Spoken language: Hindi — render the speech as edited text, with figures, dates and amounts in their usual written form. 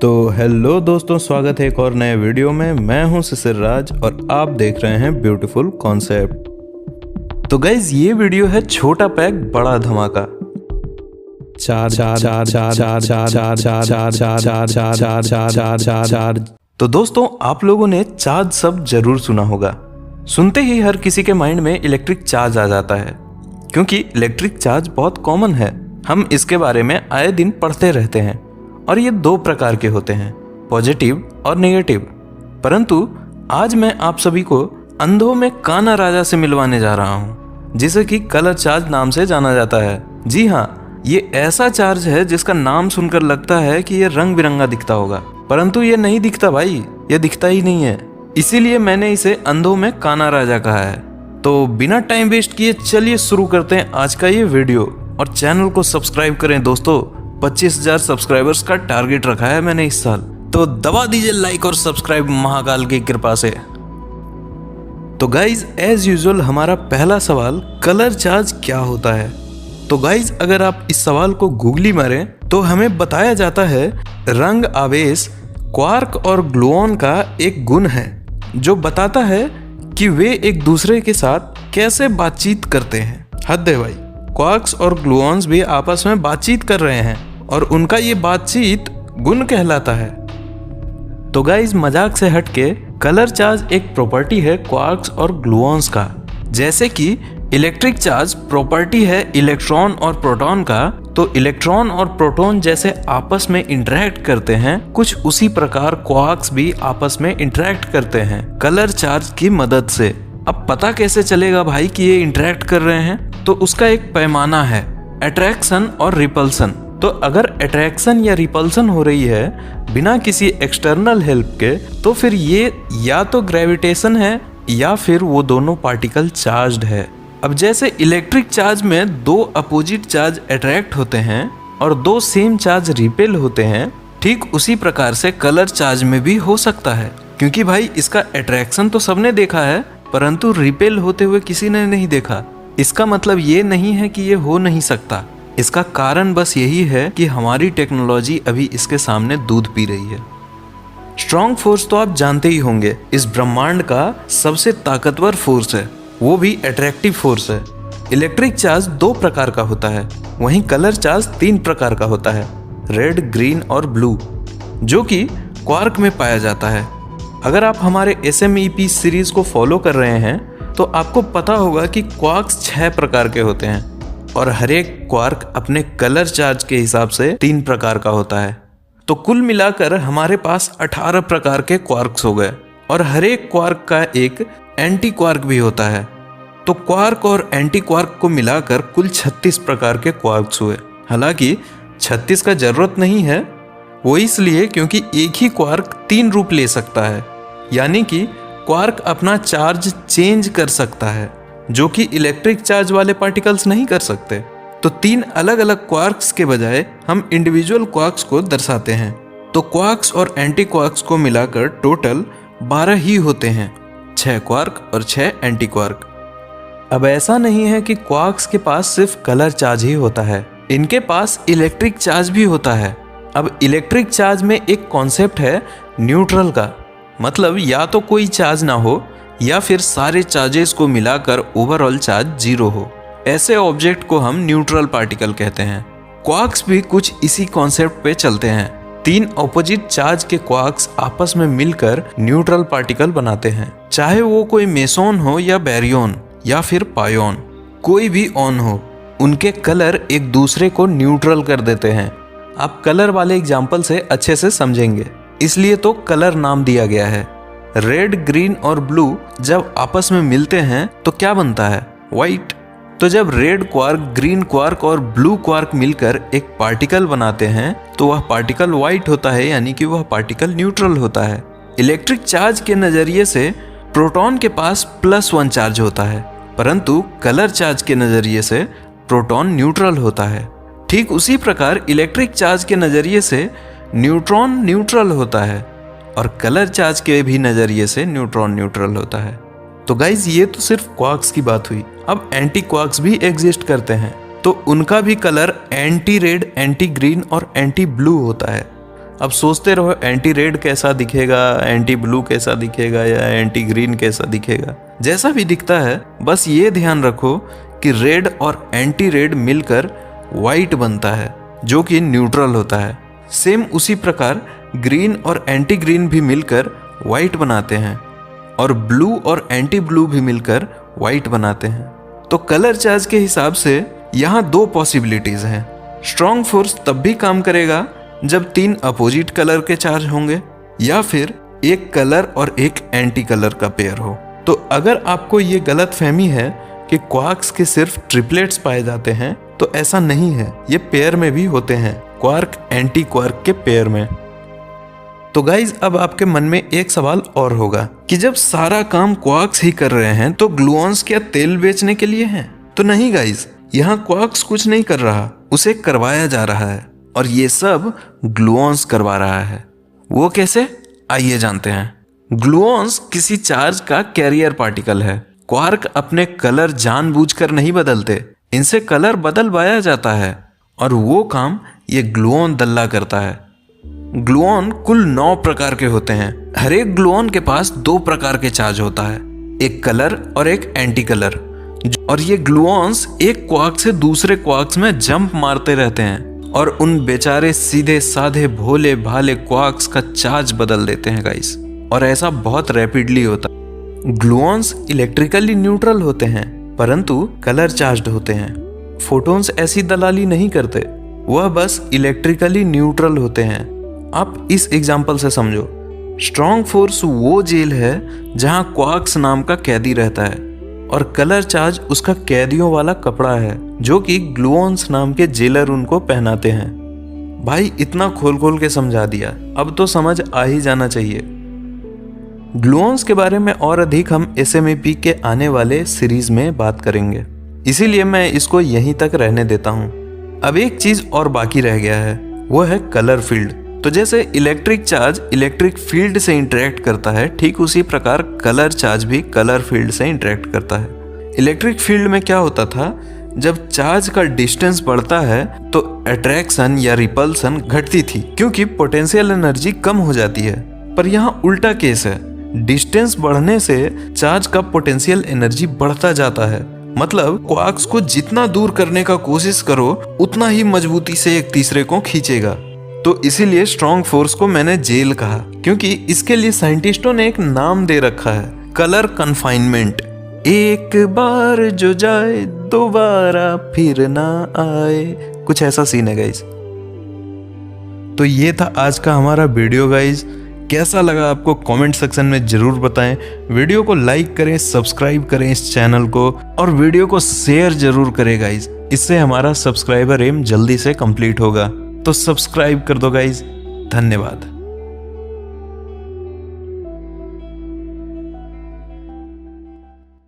तो हेलो दोस्तों, स्वागत है एक और नए वीडियो में। मैं हूं शिशिर राज और आप देख रहे हैं ब्यूटीफुल कॉन्सेप्ट। तो गाइज ये वीडियो है छोटा पैक बड़ा धमाका। चार्ज। तो दोस्तों आप लोगों ने चार्ज शब्द जरूर सुना होगा। सुनते ही हर किसी के माइंड में इलेक्ट्रिक चार्ज आ जाता है, क्योंकि इलेक्ट्रिक चार्ज बहुत कॉमन है। हम इसके बारे में आए दिन पढ़ते रहते हैं और ये दो प्रकार के होते हैं, पॉजिटिव और नेगेटिव। परंतु आज मैं आप सभी को अंधों में काना राजा से मिलवाने जा रहा हूँ, जिसे कि कलर चार्ज नाम से जाना जाता है। जी हाँ, ये ऐसा चार्ज है जिसका नाम सुनकर लगता है कि ये रंग बिरंगा दिखता होगा, परंतु ये नहीं दिखता भाई, ये दिखता ही नहीं है। इसीलिए मैंने इसे अंधों में काना राजा कहा है। तो बिना टाइम वेस्ट किए चलिए शुरू करते हैं आज का ये वीडियो, और चैनल को सब्सक्राइब करें दोस्तों। 25,000 सब्सक्राइबर्स का टारगेट रखा है मैंने इस साल, तो दबा दीजिए लाइक और सब्सक्राइब महाकाल की कृपा से। तो गाइज एज यूजुअल हमारा पहला सवाल, कलर चार्ज क्या होता है। तो गाइज अगर आप इस सवाल को गूगली मारें तो हमें बताया जाता है रंग आवेश क्वार्क और ग्लूऑन का एक गुण है, जो बताता है कि वे एक दूसरे के साथ कैसे बातचीत करते हैं। हद है भाई, क्वार्क्स और ग्लूऑन्स भी आपस में बातचीत कर रहे हैं और उनका ये बातचीत गुण कहलाता है। तो गाइज मजाक से हटके कलर चार्ज एक प्रॉपर्टी है क्वार्क्स और ग्लूऑन्स का। जैसे कि इलेक्ट्रिक चार्ज प्रॉपर्टी है इलेक्ट्रॉन और प्रोटॉन का, तो इलेक्ट्रॉन और प्रोटॉन जैसे आपस में इंटरेक्ट करते हैं, कुछ उसी प्रकार क्वार्क्स भी आपस में इंटरेक्ट करते हैं कलर चार्ज की मदद से। अब पता कैसे चलेगा भाई कि ये इंटरेक्ट कर रहे हैं? तो उसका एक पैमाना है, अट्रैक्शन और रिपल्सन। तो अगर अट्रैक्शन या रिपल्सन हो रही है बिना किसी एक्सटर्नल हेल्प के, तो फिर ये या तो ग्रेविटेशन है या फिर वो दोनों पार्टिकल चार्ज्ड है। अब जैसे इलेक्ट्रिक चार्ज में दो अपोजिट चार्ज अट्रैक्ट होते हैं और दो सेम चार्ज रिपेल होते हैं, ठीक उसी प्रकार से कलर चार्ज में भी हो सकता है। क्योंकि भाई इसका अट्रैक्शन तो सबने देखा है, परंतु रिपेल होते हुए किसी ने नहीं देखा। इसका मतलब ये नहीं है कि ये हो नहीं सकता। इसका कारण बस यही है कि हमारी टेक्नोलॉजी अभी इसके सामने दूध पी रही है। स्ट्रॉन्ग फोर्स तो आप जानते ही होंगे, इस ब्रह्मांड का सबसे ताकतवर फोर्स है, वो भी अट्रैक्टिव फोर्स है। इलेक्ट्रिक चार्ज दो प्रकार का होता है, वहीं कलर चार्ज 3 प्रकार का होता है, रेड, ग्रीन और ब्लू, जो कि क्वार्क में पाया जाता है। अगर आप हमारे SMEP सीरीज को फॉलो कर रहे हैं तो आपको पता होगा कि क्वार्क्स 6 प्रकार के होते हैं और हर एक क्वार्क अपने कलर चार्ज के हिसाब से 3 प्रकार का होता है। तो कुल मिलाकर हमारे पास 18 प्रकार के क्वार्क्स हो गए, और हर एक क्वार्क का एक एंटी क्वार्क भी होता है। तो क्वार्क और एंटी क्वार्क को मिलाकर कुल 36 प्रकार के क्वार्क्स हुए। हालांकि 36 का जरूरत नहीं है, वो इसलिए क्योंकि एक ही क्वार्क 3 रूप ले सकता है, यानी कि क्वार्क अपना चार्ज चेंज कर सकता है, जो कि इलेक्ट्रिक चार्ज वाले पार्टिकल्स नहीं कर सकते। तो 3 अलग अलग क्वार्क्स के बजाय हम इंडिविजुअल क्वार्क्स को दर्शाते हैं। तो क्वार्क्स और एंटी क्वार्क्स को मिलाकर टोटल 12 ही होते हैं, 6 क्वार्क और 6 एंटी क्वार्क। अब ऐसा नहीं है कि क्वार्क्स के पास सिर्फ कलर चार्ज ही होता है, इनके पास इलेक्ट्रिक चार्ज भी होता है। अब इलेक्ट्रिक चार्ज में एक कॉन्सेप्ट है न्यूट्रल का, मतलब या तो कोई चार्ज ना हो या फिर सारे चार्जेस को मिलाकर ओवरऑल चार्ज 0 हो। ऐसे ऑब्जेक्ट को हम न्यूट्रल पार्टिकल कहते हैं। क्वार्क्स भी कुछ इसी कॉन्सेप्ट पे चलते हैं। 3 ऑपोजिट चार्ज के क्वार्क्स आपस में मिलकर न्यूट्रल पार्टिकल बनाते हैं, चाहे वो कोई मेसोन हो या बैरियन या फिर पायोन, कोई भी ऑन हो, उनके कलर एक दूसरे को न्यूट्रल कर देते हैं। आप कलर वाले एग्जाम्पल से अच्छे से समझेंगे, इसलिए तो कलर नाम दिया गया है। रेड, ग्रीन और ब्लू जब आपस में मिलते हैं तो क्या बनता है? व्हाइट। तो जब रेड क्वार्क, ग्रीन क्वार्क और ब्लू क्वार्क मिलकर एक पार्टिकल बनाते हैं तो वह पार्टिकल व्हाइट होता है, यानी कि वह पार्टिकल न्यूट्रल होता है। इलेक्ट्रिक चार्ज के नजरिए से प्रोटॉन के पास +1 चार्ज होता है, परंतु कलर चार्ज के नजरिए से प्रोटॉन न्यूट्रल होता है। ठीक उसी प्रकार इलेक्ट्रिक चार्ज के नजरिए से न्यूट्रॉन न्यूट्रल होता है और कलर चार्ज के भी नजरिए से न्यूट्रॉन न्यूट्रल होता है। तो गाइज ये तो सिर्फ क्वार्क्स की बात हुई। अब एंटी क्वार्क्स भी एग्जिस्ट करते हैं, तो उनका भी colour anti red, anti green और एंटी ब्लू होता है। अब सोचते रहो एंटी रेड कैसा दिखेगा, एंटी ब्लू कैसा दिखेगा या एंटी ग्रीन कैसा दिखेगा। जैसा भी दिखता है बस ये ध्यान रखो कि रेड और एंटी रेड मिलकर वाइट बनता है जो कि न्यूट्रल होता है। सेम उसी प्रकार ग्रीन और एंटी ग्रीन भी मिलकर वाइट बनाते हैं और ब्लू और एंटी ब्लू भी मिलकर वाइट बनाते हैं। तो कलर चार्ज के हिसाब से यहाँ दो पॉसिबिलिटीज हैं। स्ट्रॉन्ग फोर्स तब भी काम करेगा जब 3 अपोजिट कलर के चार्ज होंगे या फिर एक कलर और एक एंटी कलर का पेयर हो। तो अगर आपको ये गलत फहमी है कि क्वार्क्स के सिर्फ ट्रिपलेट्स पाए जाते हैं तो ऐसा नहीं है, ये पेयर में भी होते हैं, क्वार्क एंटी क्वार्क के पेयर में। तो गाइज अब आपके मन में एक सवाल और होगा कि जब सारा काम क्वार्क्स ही कर रहे हैं तो ग्लूऑन्स क्या तेल बेचने के लिए हैं? तो नहीं गाइज, यहाँ क्वार्क्स कुछ नहीं कर रहा, उसे करवाया जा रहा है और ये सब ग्लूऑन्स करवा रहा है। वो कैसे? आइए जानते हैं। ग्लूऑन्स किसी चार्ज का कैरियर पार्टिकल है। क्वार्क अपने कलर जानबूझकर नहीं बदलते, इनसे कलर बदलवाया जाता है और वो काम ये ग्लूऑन दल्ला करता है। ग्लूऑन कुल 9 प्रकार के होते हैं। हर एक ग्लूऑन के पास 2 प्रकार के चार्ज होता है, एक कलर और एक एंटी कलर। और ये ग्लूऑन्स एक क्वार्क से दूसरे क्वार्क्स में जंप मारते रहते हैं और उन बेचारे सीधे साधे भोले भाले क्वार्क्स का चार्ज बदल देते हैं गाइस। और ऐसा बहुत रैपिडली होता है। ग्लूऑन्स इलेक्ट्रिकली न्यूट्रल होते हैं परंतु कलर चार्ज्ड होते हैं। फोटॉन्स ऐसी दलाली नहीं करते, वह बस इलेक्ट्रिकली न्यूट्रल होते हैं। आप इस एग्जाम्पल से समझो, स्ट्रॉन्ग फोर्स वो जेल है जहां क्वार्क्स नाम का कैदी रहता है और कलर चार्ज उसका कैदियों वाला कपड़ा है जो कि ग्लूऑन्स नाम के जेलर उनको पहनाते हैं। भाई इतना खोल खोल के समझा दिया, अब तो समझ आ ही जाना चाहिए। ग्लूऑन्स के बारे में और अधिक हम SMAP के आने वाले सीरीज में बात करेंगे, इसीलिए मैं इसको यहीं तक रहने देता हूँ। अब एक चीज और बाकी रह गया है, वो है कलर फील्ड। तो जैसे इलेक्ट्रिक चार्ज इलेक्ट्रिक फील्ड से इंटरेक्ट करता है, ठीक उसी प्रकार कलर चार्ज भी कलर फील्ड से इंटरेक्ट करता है। इलेक्ट्रिक फील्ड में क्या होता था, जब चार्ज का डिस्टेंस बढ़ता है तो अट्रैक्शन या रिपल्सन घटती थी क्योंकि पोटेंशियल एनर्जी कम हो जाती है। पर यहाँ उल्टा केस है, डिस्टेंस बढ़ने से चार्ज का पोटेंशियल एनर्जी बढ़ता जाता है। मतलब क्वार्क्स को जितना दूर करने का कोशिश करो उतना ही मजबूती से एक तीसरे को खींचेगा। तो इसीलिए स्ट्रॉन्ग फोर्स को मैंने जेल कहा, क्योंकि इसके लिए साइंटिस्टों ने एक नाम दे रखा है, कलर कन्फाइनमेंट। एक बार जो जाए दोबारा फिर ना आए, कुछ ऐसा सीन है गाइज। तो ये था आज का हमारा वीडियो गाइज। कैसा लगा आपको कमेंट सेक्शन में जरूर बताएं। वीडियो को लाइक करें, सब्सक्राइब करें इस चैनल को और वीडियो को शेयर जरूर करें गाइज। इससे हमारा सब्सक्राइबर एम जल्दी से कंप्लीट होगा। तो सब्सक्राइब कर दो गाइज। धन्यवाद।